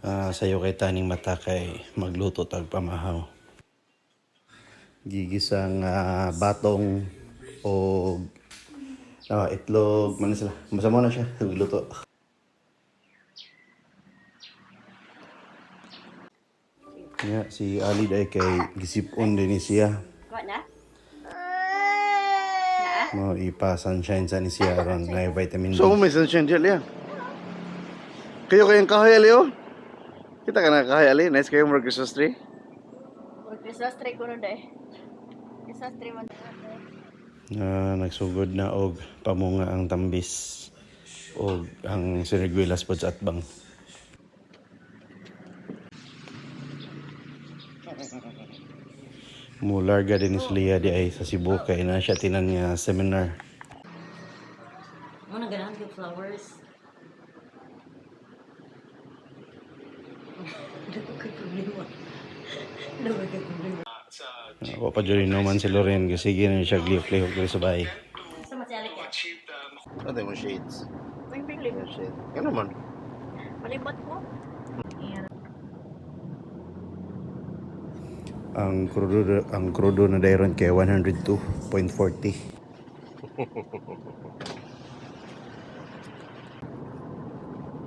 Sayo kay taning mata kay magluto tag pamahaw. Gigisang batong o itlog man sila. Masama na siya magluto. Ya, si Ali day kay gisipon din ni siya. Mo ipa-sunshine sa ni siya ron na vitamin D. So may sunshine gel ya. Kayo kayong kahoy ali oh. Kita ka na kahoy ali, nice kayo more Christmas tree. More Christmas tree kuno day. Christmas tree man. Nagsugod na og pamunga ang tambis og ang sinigwilas pod sa atbang. Mularga din si Leah di ay sa Cebu kay na siya tinan nga seminar. Mo na ganahan yung flowers. Ako pa dyan naman si Loren kasi gano'n siya glihok-lihok dito sa bahay. Sa masyalik yan. Ano mo shades? Ping-ping Shade. Ano man? Malibot mo. Ang crudo na dayron kay 102.40.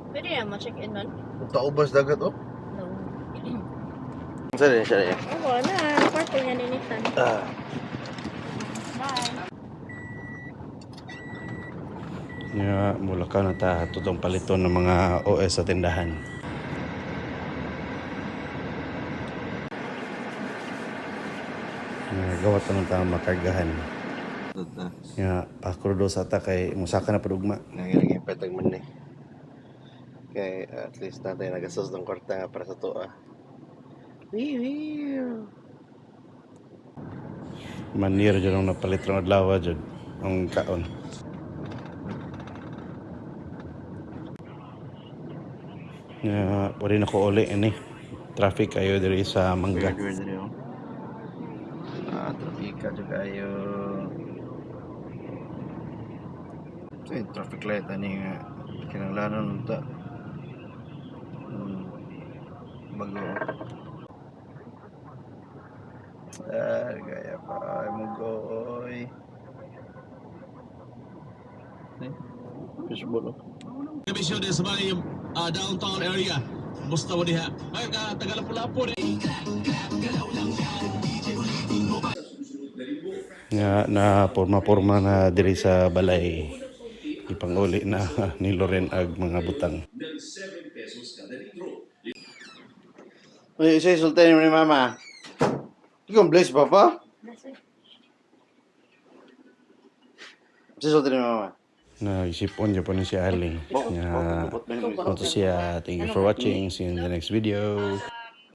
Pwede yan ma-check in man? Taubas dagat oh. No. Saan din siya niya? Oo na. Kwarto niya ninitan. Bye. Nga mula ka na ta tutong paliton ng mga OS sa tindahan. Gawat pa ng tama makargahan. Nga pakrudo sa ta kay musaka na padugma. Nangyari petag man ni. Kay at least natin nagastos ng kwarta para sa to ah. Manir dyan ang napalit ng adlaw dyan ang kaon. Nga pwede na ko uli ini. Traffic kayo diri sa Mangga. Trafika juga ayo. Sa traffic light ani nga kinahanglan ta. Bago. Gaya pa ay mo goy. Fishbowl. Emisyon din sa may downtown area. Musta mo diha? Ay, taga-lapu-lapu eh. Nga na porma-porma na diri sa balay. Ipanguli na ni Loren ag mga butang. Oye, say sultan ni mama. Ikaw bless papa? Say sultan ni mama. Naisipon niya po ni si Ali. Nga, ito siya. Thank you for watching. See you in the next video.